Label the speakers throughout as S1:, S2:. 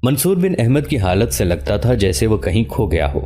S1: منصور بن احمد کی حالت سے لگتا تھا جیسے وہ کہیں کھو گیا ہو۔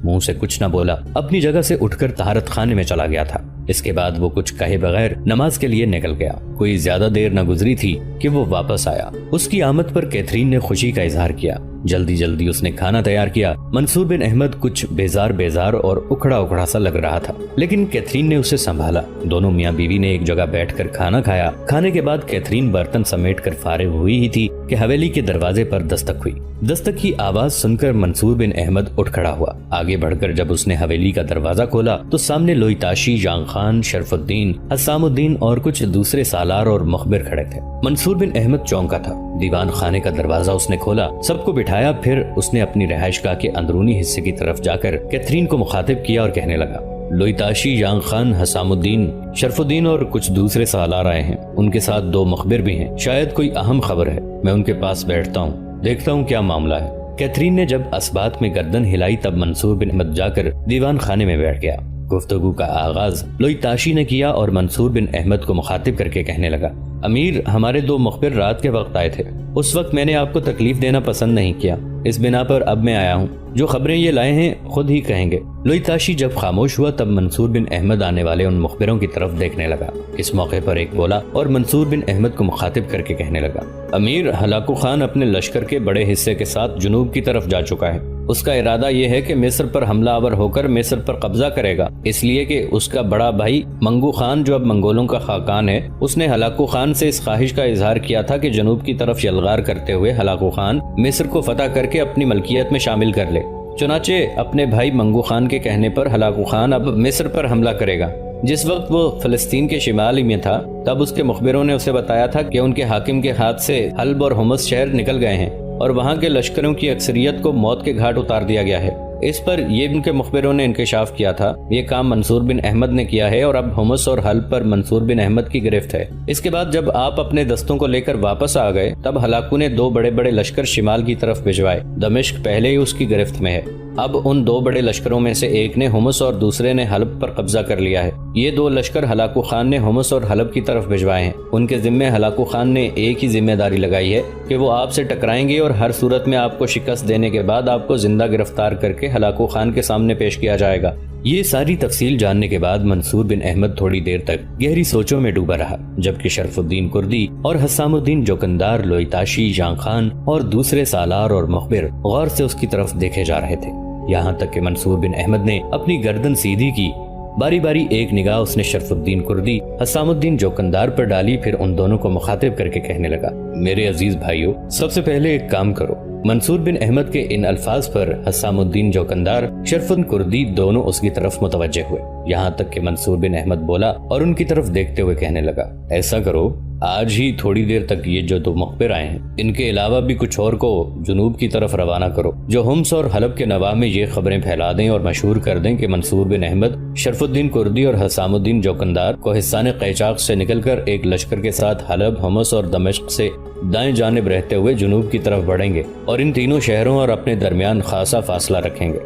S1: منہ سے کچھ نہ بولا، اپنی جگہ سے اٹھ کر طہارت خانے میں چلا گیا تھا۔ اس کے بعد وہ کچھ کہے بغیر نماز کے لیے نکل گیا۔ کوئی زیادہ دیر نہ گزری تھی کہ وہ واپس آیا۔ اس کی آمد پر کیتھرین نے خوشی کا اظہار کیا۔ جلدی جلدی اس نے کھانا تیار کیا۔ منصور بن احمد کچھ بیزار اور اکھڑا سا لگ رہا تھا، لیکن کیتھرین نے اسے سنبھالا۔ دونوں میاں بیوی نے ایک جگہ بیٹھ کر کھانا کھایا۔ کھانے کے بعد کیتھرین برتن سمیٹ کر فارغ ہوئی ہی تھی کہ حویلی کے دروازے پر دستک ہوئی۔ دستک کی آواز سن کر منصور بن احمد اٹھ کھڑا ہوا۔ آگے بڑھ کر جب اس نے حویلی کا دروازہ کھولا تو سامنے لوئیتاشی، جان خان، شرف الدین، حسام الدین اور کچھ دوسرے سالار اور مخبر کھڑے تھے۔ منصور بن احمد چونکا تھا۔ دیوان خانے کا دروازہ اس نے کھولا، سب کو بٹھایا، پھر اس نے اپنی رہائش گاہ کے اندرونی حصے کی طرف جا کر کیتھرین کو مخاطب کیا اور کہنے لگا، لوئیتاشی، جان خان، حسام الدین، شرف الدین اور کچھ دوسرے سالار آئے ہیں۔ ان کے ساتھ 2 مخبر بھی ہیں، شاید کوئی اہم خبر ہے۔ میں ان کے پاس بیٹھتا ہوں، دیکھتا ہوں کیا معاملہ ہے۔ کیتھرین نے جب اسبات میں گردن ہلائی تب منصور بن احمد جا کر دیوان خانے میں بیٹھ گیا۔ گفتگو کا آغاز لوئیتاشی نے کیا اور منصور بن احمد کو مخاطب کر کے کہنے لگا، امیر، ہمارے 2 مخبر رات کے وقت آئے تھے۔ اس وقت میں نے آپ کو تکلیف دینا پسند نہیں کیا، اس بنا پر اب میں آیا ہوں۔ جو خبریں یہ لائے ہیں خود ہی کہیں گے۔ لوئیتاشی جب خاموش ہوا تب منصور بن احمد آنے والے ان مخبروں کی طرف دیکھنے لگا۔ اس موقع پر ایک بولا اور منصور بن احمد کو مخاطب کر کے کہنے لگا، امیر، ہلاکو خان اپنے لشکر کے بڑے حصے کے ساتھ جنوب کی طرف جا چکا ہے۔ اس کا ارادہ یہ ہے کہ مصر پر حملہ آور ہو کر مصر پر قبضہ کرے گا، اس لیے کہ اس کا بڑا بھائی منگو خان جو اب منگولوں کا خاقان ہے، اس نے ہلاکو خان سے اس خواہش کا اظہار کیا تھا کہ جنوب کی طرف یلغار کرتے ہوئے ہلاکو خان مصر کو فتح کر کے اپنی ملکیت میں شامل کر لے۔ چنانچہ اپنے بھائی منگو خان کے کہنے پر ہلاکو خان اب مصر پر حملہ کرے گا۔ جس وقت وہ فلسطین کے شمالی میں تھا تب اس کے مخبروں نے اسے بتایا تھا کہ ان کے حاکم کے ہاتھ سے حلب اور حمص شہر نکل گئے ہیں اور وہاں کے لشکروں کی اکثریت کو موت کے گھاٹ اتار دیا گیا ہے۔ اس پر یہ ان کے مخبروں نے انکشاف کیا تھا، یہ کام منصور بن احمد نے کیا ہے اور اب حمص اور حلب پر منصور بن احمد کی گرفت ہے۔ اس کے بعد جب آپ اپنے دستوں کو لے کر واپس آ گئے تب ہلاکو نے 2 بڑے لشکر شمال کی طرف بھجوائے۔ دمشق پہلے ہی اس کی گرفت میں ہے۔ اب ان 2 بڑے لشکروں میں سے ایک نے حمص اور دوسرے نے حلب پر قبضہ کر لیا ہے۔ یہ 2 لشکر ہلاکو خان نے حمص اور حلب کی طرف بھجوائے ہیں۔ ان کے ذمے ہلاکو خان نے ایک ہی ذمہ داری لگائی ہے کہ وہ آپ سے ٹکرائیں گے اور ہر صورت میں آپ کو شکست دینے کے بعد آپ کو زندہ گرفتار کر کے ہلاکو خان کے سامنے پیش کیا جائے گا۔ یہ ساری تفصیل جاننے کے بعد منصور بن احمد تھوڑی دیر تک گہری سوچوں میں ڈوبا رہا، جبکہ شرف الدین کردی اور حسام الدین جوکندار، لوئیتاشی، جان خان اور دوسرے سالار اور مخبر غور سے اس کی طرف دیکھے جا رہے تھے، یہاں تک کہ منصور بن احمد نے اپنی گردن سیدھی کی۔ باری باری ایک نگاہ اس نے شرف الدین کردی، حسام الدین جوکندار پر ڈالی، پھر ان دونوں کو مخاطب کر کے کہنے لگا، میرے عزیز بھائیو، سب سے پہلے ایک کام کرو۔ منصور بن احمد کے ان الفاظ پر حسام الدین جوکندار، شرف الدین کردی دونوں اس کی طرف متوجہ ہوئے، یہاں تک کہ منصور بن احمد بولا اور ان کی طرف دیکھتے ہوئے کہنے لگا، ایسا کرو، آج ہی تھوڑی دیر تک یہ جو 2 مخبر آئے ہیں ان کے علاوہ بھی کچھ اور کو جنوب کی طرف روانہ کرو، جو حمص اور حلب کے نواح میں یہ خبریں پھیلا دیں اور مشہور کر دیں کہ منصور بن احمد، شرف الدین کردی اور حسام الدین جوکندار کوہستان قیچاق سے نکل کر ایک لشکر کے ساتھ حلب، حمص اور دمشق سے دائیں جانب رہتے ہوئے جنوب کی طرف بڑھیں گے اور ان تینوں شہروں اور اپنے درمیان خاصا فاصلہ رکھیں گے۔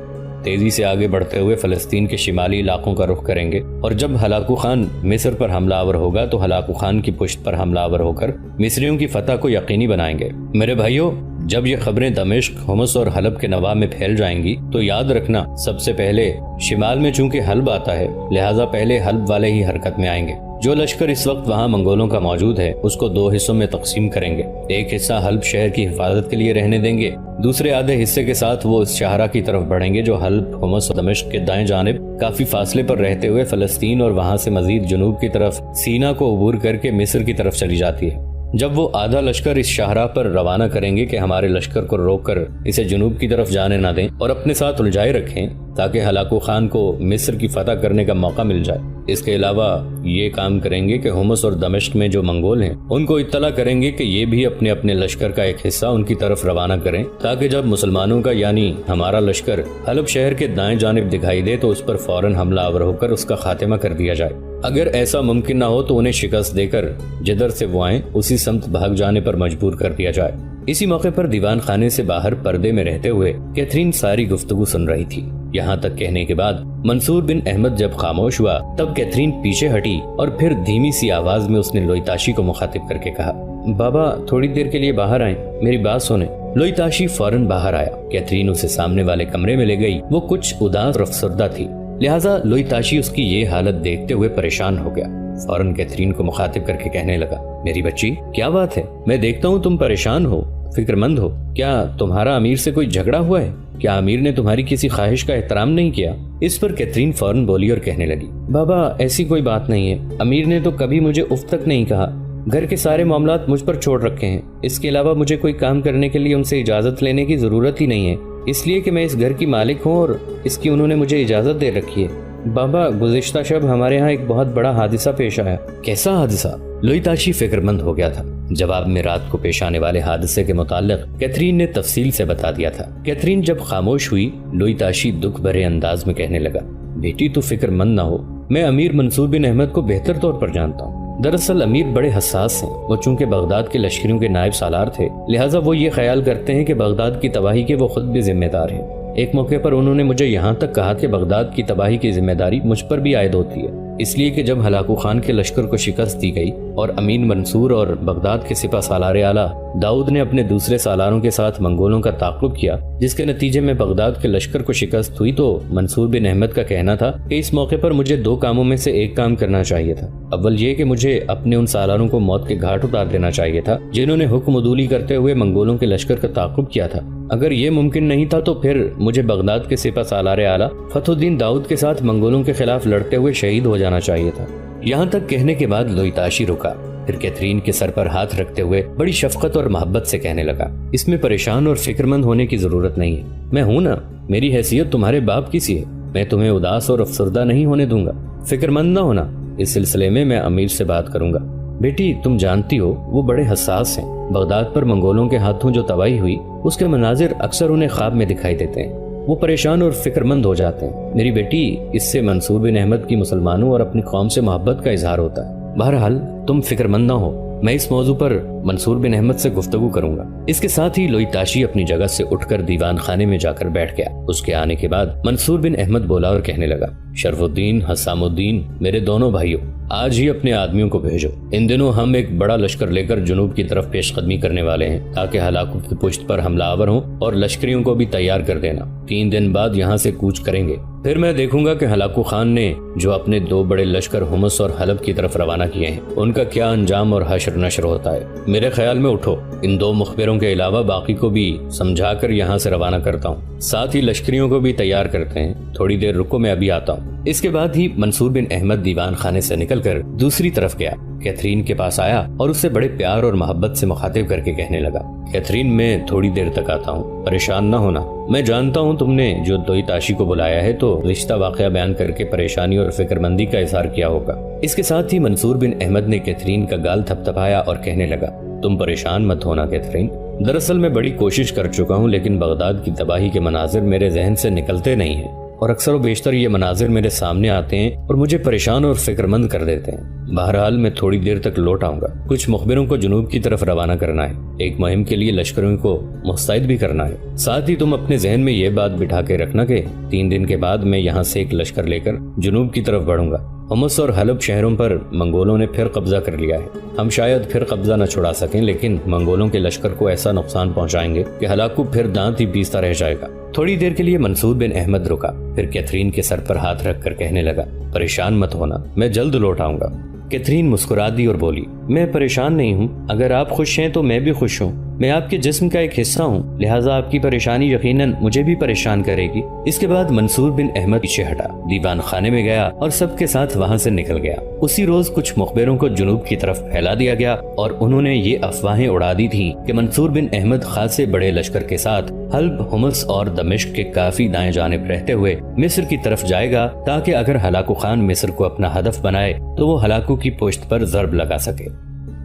S1: تیزی سے آگے بڑھتے ہوئے فلسطین کے شمالی علاقوں کا رخ کریں گے اور جب ہلاکو خان مصر پر حملہ آور ہوگا تو ہلاکو خان کی پشت پر حملہ آور ہو کر مصریوں کی فتح کو یقینی بنائیں گے۔ میرے بھائیوں، جب یہ خبریں دمشق، حمص اور حلب کے نواح میں پھیل جائیں گی تو یاد رکھنا، سب سے پہلے شمال میں چونکہ حلب آتا ہے لہٰذا پہلے حلب والے ہی حرکت میں آئیں گے۔ جو لشکر اس وقت وہاں منگولوں کا موجود ہے اس کو 2 حصوں میں تقسیم کریں گے، ایک حصہ حلب شہر کی حفاظت کے لیے رہنے دیں گے، دوسرے آدھے حصے کے ساتھ وہ اس شاہراہ کی طرف بڑھیں گے جو حلب، حمص اور دمشق کے دائیں جانب کافی فاصلے پر رہتے ہوئے فلسطین اور وہاں سے مزید جنوب کی طرف سینا کو عبور کر کے مصر کی طرف چلی جاتی ہے۔ جب وہ آدھا لشکر اس شاہراہ پر روانہ کریں گے کہ ہمارے لشکر کو روک کر اسے جنوب کی طرف جانے نہ دیں اور اپنے ساتھ الجھائے رکھیں تاکہ ہلاکو خان کو مصر کی فتح کرنے کا موقع مل جائے۔ اس کے علاوہ یہ کام کریں گے کہ حمص اور دمشق میں جو منگول ہیں ان کو اطلاع کریں گے کہ یہ بھی اپنے اپنے لشکر کا ایک حصہ ان کی طرف روانہ کریں تاکہ جب مسلمانوں کا یعنی ہمارا لشکر حلب شہر کے دائیں جانب دکھائی دے تو اس پر فوراً حملہ آور ہو کر اس کا خاتمہ کر دیا جائے۔ اگر ایسا ممکن نہ ہو تو انہیں شکست دے کر جدھر سے وہ آئیں اسی سمت بھاگ جانے پر مجبور کر دیا جائے۔ اسی موقع پر دیوان خانے سے باہر پردے میں رہتے ہوئے کیتھرین ساری گفتگو سن رہی تھی۔ یہاں تک کہنے کے بعد منصور بن احمد جب خاموش ہوا تب کیتھرین پیچھے ہٹی اور پھر دھیمی سی آواز میں اس نے لوئیتاشی کو مخاطب کر کے کہا، بابا تھوڑی دیر کے لیے باہر آئیں، میری بات سنیں۔ لوئی تاشی فوراً باہر آیا۔ کیتھرین اسے سامنے والے کمرے میں لے گئی۔ وہ کچھ اداس اور افسردہ تھی، لہٰذا لوئی تاشی اس کی یہ حالت دیکھتے ہوئے پریشان ہو گیا۔ فوراً کیتھرین کو مخاطب کر کے کہنے لگا، میری بچی کیا بات ہے؟ میں دیکھتا ہوں تم پریشان ہو، فکر مند ہو۔ کیا تمہارا امیر سے کوئی جھگڑا ہوا ہے؟ کیا امیر نے تمہاری کسی خواہش کا احترام نہیں کیا؟ اس پر کیتھرین فوراً بولی اور کہنے لگی، بابا ایسی کوئی بات نہیں ہے، امیر نے تو کبھی مجھے اف تک نہیں کہا، گھر کے سارے معاملات مجھ پر چھوڑ رکھے ہیں، اس کے علاوہ مجھے کوئی کام کرنے کے لیے ان سے اجازت لینے کی ضرورت ہی نہیں ہے، اس لیے کہ میں اس گھر کی مالک ہوں اور اس کی انہوں نے مجھے اجازت دے رکھی ہے۔ بابا گزشتہ شب ہمارے ہاں ایک بہت بڑا حادثہ پیش آیا۔ کیسا حادثہ؟ لوئی تاشی فکر مند ہو گیا تھا۔ جواب میں رات کو پیش آنے والے حادثے کے متعلق کیتھرین نے تفصیل سے بتا دیا تھا۔ کیتھرین جب خاموش ہوئی، لوئی تاشی دکھ بھرے انداز میں کہنے لگا، بیٹی تو فکر مند نہ ہو، میں امیر منصور بن احمد کو بہتر طور پر جانتا ہوں۔ دراصل امیر بڑے حساس ہیں، وہ چونکہ بغداد کے لشکریوں کے نائب سالار تھے، لہٰذا وہ یہ خیال کرتے ہیں کہ بغداد کی تباہی کے وہ خود بھی ذمہ دار ہیں۔ ایک موقع پر انہوں نے مجھے یہاں تک کہا کہ بغداد کی تباہی کی ذمہ داری مجھ پر بھی عائد ہوتی ہے، اس لیے کہ جب ہلاکو خان کے لشکر کو شکست دی گئی اور امین منصور اور بغداد کے سپہ سالار اعلیٰ داؤد نے اپنے دوسرے سالاروں کے ساتھ منگولوں کا تعاقب کیا، جس کے نتیجے میں بغداد کے لشکر کو شکست ہوئی، تو منصور بن احمد کا کہنا تھا کہ اس موقع پر مجھے دو کاموں میں سے ایک کام کرنا چاہیے تھا۔ اول یہ کہ مجھے اپنے ان سالاروں کو موت کے گھاٹ اتار دینا چاہیے تھا جنہوں نے حکم عدولی کرتے ہوئے منگولوں کے لشکر کا تعاقب کیا تھا۔ اگر یہ ممکن نہیں تھا تو پھر مجھے بغداد کے سپہ سالار اعلیٰ فتح الدین داؤد کے ساتھ منگولوں کے خلاف لڑتے ہوئے شہید ہو جانا چاہیے تھا۔ یہاں تک کہنے کے بعد لوئی تاشی رکا، پھر کیتھرین کے سر پر ہاتھ رکھتے ہوئے بڑی شفقت اور محبت سے کہنے لگا، اس میں پریشان اور فکر مند ہونے کی ضرورت نہیں ہے، میں ہوں نا، میری حیثیت تمہارے باپ کی سی ہے، میں تمہیں اداس اور افسردہ نہیں ہونے دوں گا، فکر مند نہ ہونا، اس سلسلے میں امیر سے بات کروں گا۔ بیٹی تم جانتی ہو وہ بڑے حساس ہیں، بغداد پر منگولوں کے ہاتھوں جو تباہی ہوئی اس کے مناظر اکثر انہیں خواب میں دکھائی دیتے ہیں، وہ پریشان اور فکر مند ہو جاتے ہیں۔ میری بیٹی اس سے منصور بن احمد کی مسلمانوں اور اپنی قوم سے محبت کا اظہار ہوتا ہے۔ بہرحال تم فکر مند نہ ہو، میں اس موضوع پر منصور بن احمد سے گفتگو کروں گا۔ اس کے ساتھ ہی لوئی تاشی اپنی جگہ سے اٹھ کر دیوان خانے میں جا کر بیٹھ گیا۔ اس کے آنے کے بعد منصور بن احمد بولا اور کہنے لگا، شرف الدین، حسام الدین، میرے دونوں بھائیوں، آج ہی اپنے آدمیوں کو بھیجو، ان دنوں ہم ایک بڑا لشکر لے کر جنوب کی طرف پیش قدمی کرنے والے ہیں تاکہ ہلاکو کی پشت پر حملہ آور ہوں، اور لشکریوں کو بھی تیار کر دینا۔ 3 دن بعد یہاں سے کوچ کریں گے، پھر میں دیکھوں گا کہ ہلاکو خان نے جو اپنے 2 بڑے لشکر حمص اور حلب کی طرف روانہ کیے ہیں ان کا کیا انجام اور حشر نشر ہوتا ہے۔ میرے خیال میں اٹھو، ان 2 مخبروں کے علاوہ باقی کو بھی سمجھا کر یہاں سے روانہ کرتا ہوں، ساتھ ہی لشکریوں کو بھی تیار کرتے ہیں، تھوڑی دیر رکو، میں ابھی آتا ہوں۔ اس کے بعد ہی منصور بن احمد دیوان خانے سے نکل کر دوسری طرف گیا، کیتھرین کے پاس آیا اور اس سے بڑے پیار اور محبت سے مخاطب کر کے کہنے لگا، کیتھرین میں تھوڑی دیر تک آتا ہوں، پریشان نہ ہونا، میں جانتا ہوں تم نے جو لوئی تاشی کو بلایا ہے تو رشتہ واقعہ بیان کر کے پریشانی اور فکر مندی کا اظہار کیا ہوگا۔ اس کے ساتھ ہی منصور بن احمد نے کیتھرین کا گال تھپ تھپایا اور کہنے لگا، تم پریشان مت ہونا کیتھرین، دراصل میں بڑی کوشش کر چکا ہوں لیکن بغداد کی تباہی کے مناظر میرے ذہن سے نکلتے نہیں ہیں، اور اکثر و بیشتر یہ مناظر میرے سامنے آتے ہیں اور مجھے پریشان اور فکر مند کر دیتے ہیں۔ بہرحال میں تھوڑی دیر تک لوٹ آؤں گا، کچھ مخبروں کو جنوب کی طرف روانہ کرنا ہے، ایک مہم کے لیے لشکروں کو مستعد بھی کرنا ہے، ساتھ ہی تم اپنے ذہن میں یہ بات بٹھا کے رکھنا کہ 3 دن کے بعد میں یہاں سے ایک لشکر لے کر جنوب کی طرف بڑھوں گا۔ حمص اور حلب شہروں پر منگولوں نے پھر قبضہ کر لیا ہے، ہم شاید پھر قبضہ نہ چھڑا سکیں لیکن منگولوں کے لشکر کو ایسا نقصان پہنچائیں گے کہ ہلاکو پھر دانت ہی پیستا رہ جائے گا۔ تھوڑی دیر کے لیے منصور بن احمد رکا، پھر کیتھرین کے سر پر ہاتھ رکھ کر کہنے لگا، پریشان مت ہونا، میں جلد لوٹ آؤں گا۔ کیتھرین مسکرا دی اور بولی، میں پریشان نہیں ہوں، اگر آپ خوش ہیں تو میں بھی خوش ہوں، میں آپ کے جسم کا ایک حصہ ہوں، لہٰذا آپ کی پریشانی یقیناً مجھے بھی پریشان کرے گی۔ اس کے بعد منصور بن احمد پیچھے ہٹا، دیوان خانے میں گیا اور سب کے ساتھ وہاں سے نکل گیا۔ اسی روز کچھ مخبروں کو جنوب کی طرف پھیلا دیا گیا اور انہوں نے یہ افواہیں اڑا دی تھیں کہ منصور بن احمد خاصے بڑے لشکر کے ساتھ حلب، حمص اور دمشق کے کافی دائیں جانب رہتے ہوئے مصر کی طرف جائے گا تاکہ اگر ہلاکو خان مصر کو اپنا ہدف بنائے تو وہ ہلاکو کی پشت پر ضرب لگا سکے۔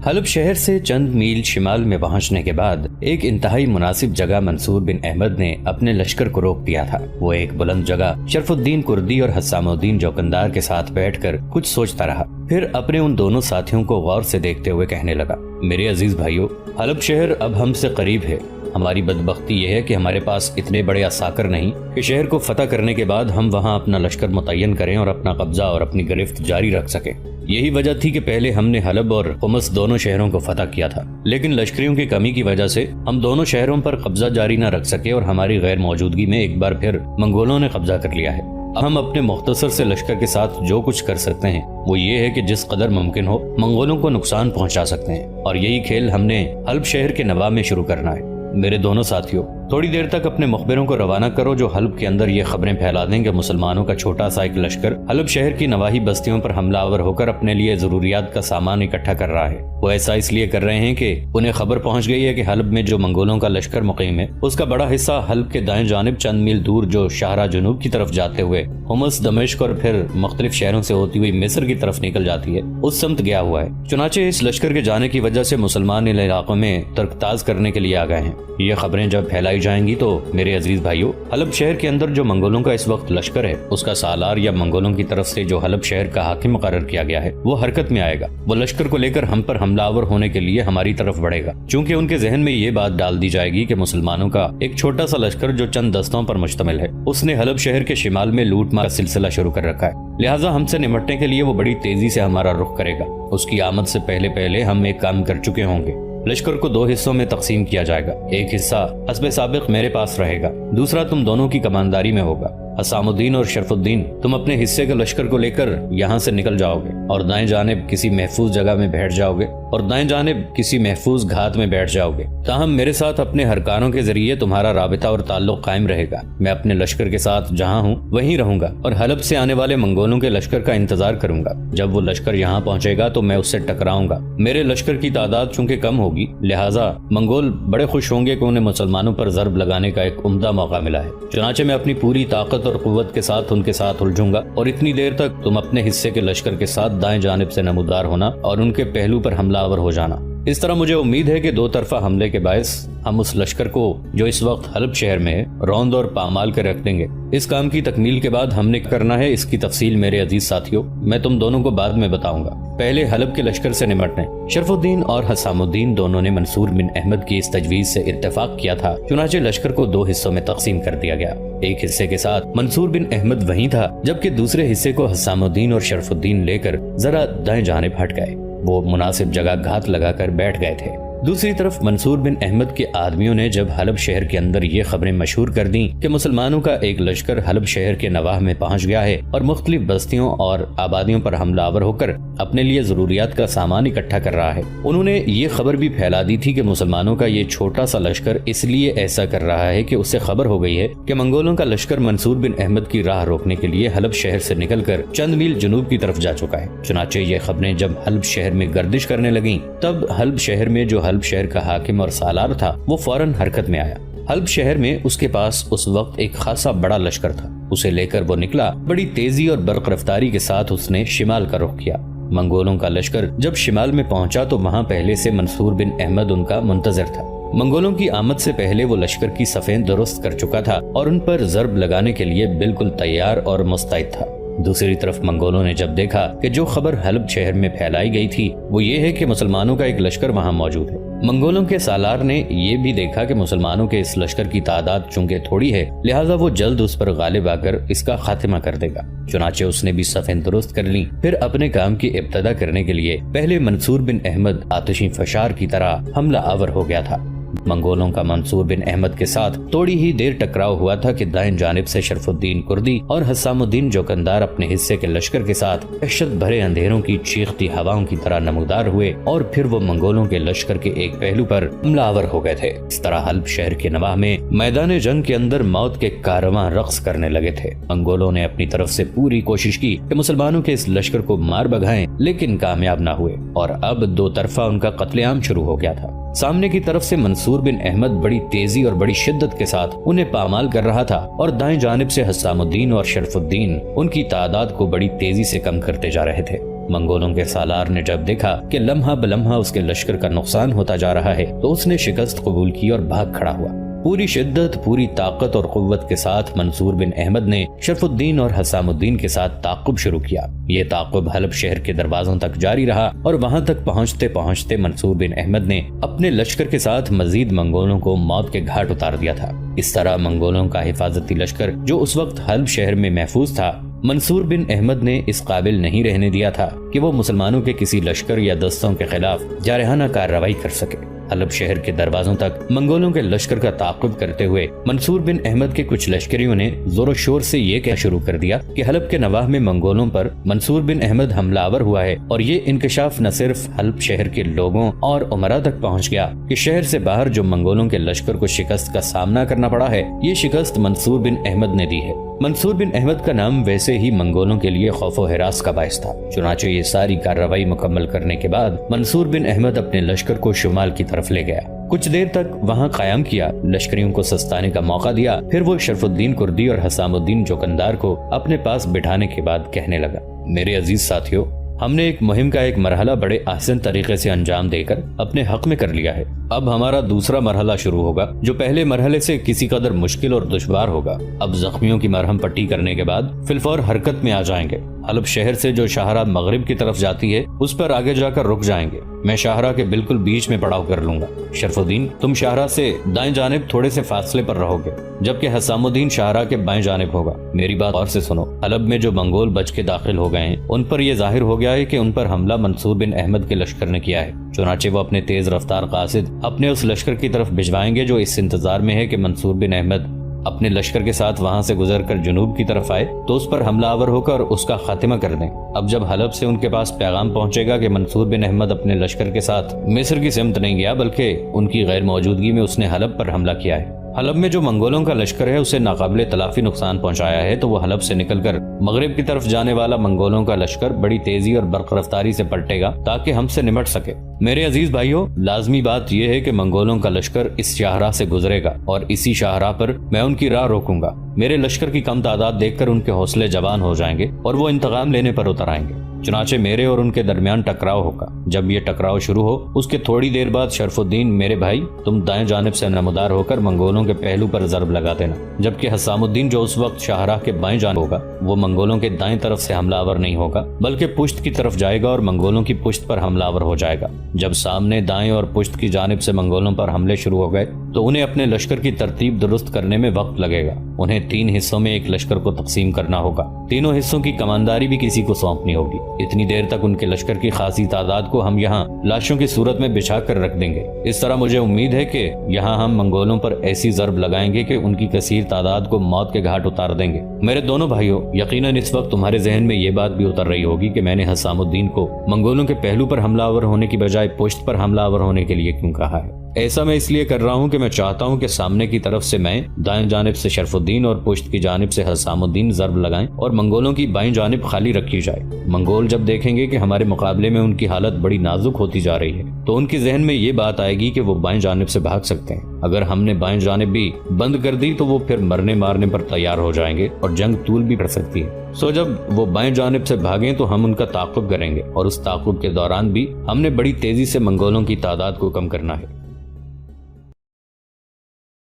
S1: حلب شہر سے چند میل شمال میں پہنچنے کے بعد ایک انتہائی مناسب جگہ منصور بن احمد نے اپنے لشکر کو روک دیا تھا۔ وہ ایک بلند جگہ شرف الدین کردی اور حسام الدین جوکندار کے ساتھ بیٹھ کر کچھ سوچتا رہا، پھر اپنے ان دونوں ساتھیوں کو غور سے دیکھتے ہوئے کہنے لگا، میرے عزیز بھائیوں، حلب شہر اب ہم سے قریب ہے، ہماری بدبختی یہ ہے کہ ہمارے پاس اتنے بڑے عساکر نہیں کہ شہر کو فتح کرنے کے بعد ہم وہاں اپنا لشکر متعین کریں اور اپنا قبضہ اور اپنی گرفت جاری رکھ سکیں۔ یہی وجہ تھی کہ پہلے ہم نے حلب اور حمص دونوں شہروں کو فتح کیا تھا، لیکن لشکریوں کی کمی کی وجہ سے ہم دونوں شہروں پر قبضہ جاری نہ رکھ سکے اور ہماری غیر موجودگی میں ایک بار پھر منگولوں نے قبضہ کر لیا ہے۔ ہم اپنے مختصر سے لشکر کے ساتھ جو کچھ کر سکتے ہیں وہ یہ ہے کہ جس قدر ممکن ہو منگولوں کو نقصان پہنچا سکتے ہیں، اور یہی کھیل ہم نے حلب شہر کے نواح میں شروع کرنا ہے۔ میرے دونوں ساتھیوں، تھوڑی دیر تک اپنے مخبروں کو روانہ کرو جو حلب کے اندر یہ خبریں پھیلا دیں کہ مسلمانوں کا چھوٹا سا ایک لشکر حلب شہر کی نواحی بستیوں پر حملہ آور ہو کر اپنے لیے ضروریات کا سامان اکٹھا کر رہا ہے۔ وہ ایسا اس لیے کر رہے ہیں کہ انہیں خبر پہنچ گئی ہے کہ حلب میں جو منگولوں کا لشکر مقیم ہے اس کا بڑا حصہ حلب کے دائیں جانب چند میل دور جو شاہراہ جنوب کی طرف جاتے ہوئے حمص، دمشق اور پھر مختلف شہروں سے ہوتی ہوئی مصر کی طرف نکل جاتی ہے، اس سمت گیا ہوا ہے۔ چنانچہ اس لشکر کے جانے کی وجہ سے مسلمان ان علاقوں میں ترکتاز کرنے کے لیے آ گئے ہیں۔ یہ خبریں جب پھیلائی جائیں گی تو میرے عزیز بھائیوں، حلب شہر کے اندر جو منگولوں کا اس وقت لشکر ہے اس کا سالار یا منگولوں کی طرف سے جو حلب شہر کا حاکم مقرر کیا گیا ہے وہ حرکت میں آئے گا۔ وہ لشکر کو لے کر ہم پر حملہ آور ہونے کے لیے ہماری طرف بڑھے گا، چونکہ ان کے ذہن میں یہ بات ڈال دی جائے گی کہ مسلمانوں کا ایک چھوٹا سا لشکر جو چند دستوں پر مشتمل ہے اس نے حلب شہر کے شمال میں لوٹ مار کا سلسلہ شروع کر رکھا ہے، لہٰذا ہم سے نمٹنے کے لیے وہ بڑی تیزی سے ہمارا رخ کرے گا۔ اس کی آمد سے پہلے ہم ایک کام کر چکے ہوں گے۔ لشکر کو 2 حصوں میں تقسیم کیا جائے گا، ایک حصہ حسب سابق میرے پاس رہے گا، دوسرا تم دونوں کی کمانداری میں ہوگا۔ حسام الدین اور شرف الدین، تم اپنے حصے کے لشکر کو لے کر یہاں سے نکل جاؤ گے اور دائیں جانب کسی محفوظ جگہ میں بیٹھ جاؤ گے اور دائیں جانب کسی محفوظ گھات میں بیٹھ جاؤ گے۔ تاہم میرے ساتھ اپنے ہرکاروں کے ذریعے تمہارا رابطہ اور تعلق قائم رہے گا۔ میں اپنے لشکر کے ساتھ جہاں ہوں وہیں رہوں گا اور حلب سے آنے والے منگولوں کے لشکر کا انتظار کروں گا۔ جب وہ لشکر یہاں پہنچے گا تو میں اس سے ٹکراؤں گا۔ میرے لشکر کی تعداد چونکہ کم ہوگی لہٰذا منگول بڑے خوش ہوں گے کہ انہیں مسلمانوں پر ضرب لگانے کا ایک عمدہ موقع ملا ہے۔ چنانچہ میں اپنی پوری طاقت اور قوت کے ساتھ ان کے ساتھ الجھوں گا اور اتنی دیر تک تم اپنے حصے کے لشکر کے ساتھ دائیں جانب سے نمودار ہونا اور ان کے پہلو پر حملہ آور ہو جانا۔ اس طرح مجھے امید ہے کہ 2 طرفہ حملے کے باعث ہم اس لشکر کو جو اس وقت حلب شہر میں ہے روند اور پامال کر رکھ دیں گے۔ اس کام کی تکمیل کے بعد ہم نے کرنا ہے اس کی تفصیل میرے عزیز ساتھیوں میں تم دونوں کو بعد میں بتاؤں گا۔ پہلے حلب کے لشکر سے نمٹنے شرف الدین اور حسام الدین دونوں نے منصور بن احمد کی اس تجویز سے اتفاق کیا تھا، چنانچہ لشکر کو 2 حصوں میں تقسیم کر دیا گیا۔ ایک حصے کے ساتھ منصور بن احمد وہیں تھا جبکہ دوسرے حصے کو حسام الدین اور شرف الدین لے کر ذرا دائیں جانب ہٹ گئے۔ وہ مناسب جگہ گھات لگا کر بیٹھ گئے تھے۔ دوسری طرف منصور بن احمد کے آدمیوں نے جب حلب شہر کے اندر یہ خبریں مشہور کر دیں کہ مسلمانوں کا ایک لشکر حلب شہر کے نواح میں پہنچ گیا ہے اور مختلف بستیوں اور آبادیوں پر حملہ آور ہو کر اپنے لیے ضروریات کا سامان اکٹھا کر رہا ہے، انہوں نے یہ خبر بھی پھیلا دی تھی کہ مسلمانوں کا یہ چھوٹا سا لشکر اس لیے ایسا کر رہا ہے کہ اسے خبر ہو گئی ہے کہ منگولوں کا لشکر منصور بن احمد کی راہ روکنے کے لیے حلب شہر سے نکل کر چند میل جنوب کی طرف جا چکا ہے۔ چنانچہ یہ خبریں جب حلب شہر میں گردش کرنے لگیں تب حلب شہر میں جو حلب شہر کا حاکم اور سالار تھا وہ فوراً حرکت میں آیا۔ حلب شہر میں اس کے پاس اس وقت ایک خاصا بڑا لشکر تھا، اسے لے کر وہ نکلا۔ بڑی تیزی اور برق رفتاری کے ساتھ اس نے شمال کا رخ کیا۔ منگولوں کا لشکر جب شمال میں پہنچا تو وہاں پہلے سے منصور بن احمد ان کا منتظر تھا۔ منگولوں کی آمد سے پہلے وہ لشکر کی صفیں درست کر چکا تھا اور ان پر ضرب لگانے کے لیے بالکل تیار اور مستعد تھا۔ دوسری طرف منگولوں نے جب دیکھا کہ جو خبر حلب شہر میں پھیلائی گئی تھی وہ یہ ہے کہ مسلمانوں کا ایک لشکر وہاں موجود ہے، منگولوں کے سالار نے یہ بھی دیکھا کہ مسلمانوں کے اس لشکر کی تعداد چونکہ تھوڑی ہے لہٰذا وہ جلد اس پر غالب آ کر اس کا خاتمہ کر دے گا۔ چنانچہ اس نے بھی صفیں درست کر لی، پھر اپنے کام کی ابتدا کرنے کے لیے پہلے منصور بن احمد آتشی فشار کی طرح حملہ آور ہو گیا تھا۔ منگولوں کا منصور بن احمد کے ساتھ تھوڑی ہی دیر ٹکراؤ ہوا تھا کہ دائیں جانب سے شرف الدین کردی اور حسام الدین جوکندار اپنے حصے کے لشکر کے ساتھ دہشت بھرے اندھیروں کی چیختی ہواؤں کی طرح نمودار ہوئے اور پھر وہ منگولوں کے لشکر کے ایک پہلو پر حملہ آور ہو گئے تھے۔ اس طرح حلب شہر کے نواح میں میدان جنگ کے اندر موت کے کارواں رقص کرنے لگے تھے۔ منگولوں نے اپنی طرف سے پوری کوشش کی کہ مسلمانوں کے اس لشکر کو مار بھگائیں لیکن کامیاب نہ ہوئے اور اب 2 طرفہ ان کا قتل عام شروع ہو گیا تھا۔ سامنے کی طرف سے منصور بن احمد بڑی تیزی اور بڑی شدت کے ساتھ انہیں پامال کر رہا تھا اور دائیں جانب سے حسام الدین اور شرف الدین ان کی تعداد کو بڑی تیزی سے کم کرتے جا رہے تھے۔ منگولوں کے سالار نے جب دیکھا کہ لمحہ بلمحہ اس کے لشکر کا نقصان ہوتا جا رہا ہے تو اس نے شکست قبول کی اور بھاگ کھڑا ہوا۔ پوری شدت، پوری طاقت اور قوت کے ساتھ منصور بن احمد نے شرف الدین اور حسام الدین کے ساتھ تعاقب شروع کیا۔ یہ تعاقب حلب شہر کے دروازوں تک جاری رہا اور وہاں تک پہنچتے پہنچتے منصور بن احمد نے اپنے لشکر کے ساتھ مزید منگولوں کو موت کے گھاٹ اتار دیا تھا۔ اس طرح منگولوں کا حفاظتی لشکر جو اس وقت حلب شہر میں محفوظ تھا، منصور بن احمد نے اس قابل نہیں رہنے دیا تھا کہ وہ مسلمانوں کے کسی لشکر یا دستوں کے خلاف جارحانہ کارروائی کر سکے۔ حلب شہر کے دروازوں تک منگولوں کے لشکر کا تعاقب کرتے ہوئے منصور بن احمد کے کچھ لشکریوں نے زور و شور سے یہ کہنا شروع کر دیا کہ حلب کے نواح میں منگولوں پر منصور بن احمد حملہ آور ہوا ہے، اور یہ انکشاف نہ صرف حلب شہر کے لوگوں اور عمرا تک پہنچ گیا کہ شہر سے باہر جو منگولوں کے لشکر کو شکست کا سامنا کرنا پڑا ہے، یہ شکست منصور بن احمد نے دی ہے۔ منصور بن احمد کا نام ویسے ہی منگولوں کے لیے خوف و ہراس کا باعث تھا۔ چنانچہ یہ ساری کارروائی مکمل کرنے کے بعد منصور بن احمد اپنے لشکر کو شمال کی طرف لے گیا، کچھ دیر تک وہاں قیام کیا، لشکریوں کو سستانے کا موقع دیا، پھر وہ شرف الدین کردی اور حسام الدین جوکندار کو اپنے پاس بٹھانے کے بعد کہنے لگا، میرے عزیز ساتھیو، ہم نے ایک مہم کا ایک مرحلہ بڑے احسن طریقے سے انجام دے کر اپنے حق میں کر لیا ہے۔ اب ہمارا دوسرا مرحلہ شروع ہوگا جو پہلے مرحلے سے کسی قدر مشکل اور دشوار ہوگا۔ اب زخمیوں کی مرہم پٹی کرنے کے بعد فی الفور حرکت میں آ جائیں گے۔ حلب شہر سے جو شاہراہ مغرب کی طرف جاتی ہے اس پر آگے جا کر رک جائیں گے۔ میں شاہراہ کے بالکل بیچ میں پڑاؤ کر لوں گا۔ شرف الدین، تم شاہراہ سے دائیں جانب تھوڑے سے فاصلے پر رہو گے، جبکہ حسام الدین شاہراہ کے بائیں جانب ہوگا۔ میری بات غور سے سنو، حلب میں جو منگول بچ کے داخل ہو گئے ہیں ان پر یہ ظاہر ہو گیا ہے کہ ان پر حملہ منصور بن احمد کے لشکر نے کیا ہے، چنانچہ وہ اپنے تیز رفتار قاصد اپنے اس لشکر کی طرف بھجوائیں گے جو اس انتظار میں ہے کہ منصور بن احمد اپنے لشکر کے ساتھ وہاں سے گزر کر جنوب کی طرف آئے تو اس پر حملہ آور ہو کر اس کا خاتمہ کر دیں۔ اب جب حلب سے ان کے پاس پیغام پہنچے گا کہ منصور بن احمد اپنے لشکر کے ساتھ مصر کی سمت نہیں گیا بلکہ ان کی غیر موجودگی میں اس نے حلب پر حملہ کیا ہے، حلب میں جو منگولوں کا لشکر ہے اسے ناقابل تلافی نقصان پہنچایا ہے، تو وہ حلب سے نکل کر مغرب کی طرف جانے والا منگولوں کا لشکر بڑی تیزی اور برق رفتاری سے پلٹے گا تاکہ ہم سے نمٹ سکے۔ میرے عزیز بھائیوں، لازمی بات یہ ہے کہ منگولوں کا لشکر اس شاہراہ سے گزرے گا اور اسی شاہراہ پر میں ان کی راہ روکوں گا۔ میرے لشکر کی کم تعداد دیکھ کر ان کے حوصلے جوان ہو جائیں گے اور وہ انتقام لینے پر اتر آئیں گے، چنانچہ میرے اور ان کے درمیان ٹکراؤ ہوگا۔ جب یہ ٹکراؤ شروع ہو اس کے تھوڑی دیر بعد شرف الدین، میرے بھائی، تم دائیں جانب سے نمودار ہو کر منگولوں کے پہلو پر ضرب لگا دینا، جبکہ حسام الدین جو اس وقت شاہراہ کے بائیں جانب ہوگا وہ منگولوں کے دائیں طرف سے حملہ آور نہیں ہوگا بلکہ پشت کی طرف جائے گا اور منگولوں کی پشت پر حملہ آور ہو جائے گا۔ جب سامنے، دائیں اور پشت کی جانب سے منگولوں پر حملے شروع ہو گئے تو انہیں اپنے لشکر کی ترتیب درست کرنے میں وقت لگے گا۔ انہیں 3 حصوں میں ایک لشکر کو تقسیم کرنا ہوگا، تینوں حصوں کی کمانداری بھی کسی کو سونپنی ہوگی۔ اتنی دیر تک ان کے لشکر کی خاصی تعداد کو ہم یہاں لاشوں کی صورت میں بچھا کر رکھ دیں گے۔ اس طرح مجھے امید ہے کہ یہاں ہم منگولوں پر ایسی ضرب لگائیں گے کہ ان کی کثیر تعداد کو موت کے گھاٹ اتار دیں گے۔ میرے دونوں بھائیوں، یقیناً اس وقت تمہارے ذہن میں یہ بات بھی اتر رہی ہوگی کہ میں نے حسام الدین کو منگولوں کے پہلو پر حملہ آور ہونے کی بجائے پشت پر حملہ آور ہونے کے لیے کیوں کہا ہے۔ ایسا میں اس لیے کر رہا ہوں کہ میں چاہتا ہوں کہ سامنے کی طرف سے میں، دائیں جانب سے شرف الدین اور پشت کی جانب سے حسام الدین ضرب لگائیں اور منگولوں کی بائیں جانب خالی رکھی جائے۔ منگول جب دیکھیں گے کہ ہمارے مقابلے میں ان کی حالت بڑی نازک ہوتی جا رہی ہے تو ان کے ذہن میں یہ بات آئے گی کہ وہ بائیں جانب سے بھاگ سکتے ہیں۔ اگر ہم نے بائیں جانب بھی بند کر دی تو وہ پھر مرنے مارنے پر تیار ہو جائیں گے اور جنگ طول بھی پڑ سکتی ہے۔ سو جب وہ بائیں جانب سے بھاگیں تو ہم ان کا تعاقب کریں گے اور اس تعاقب کے دوران بھی ہم نے بڑی تیزی سے منگولوں کی تعداد کو کم کرنا ہے۔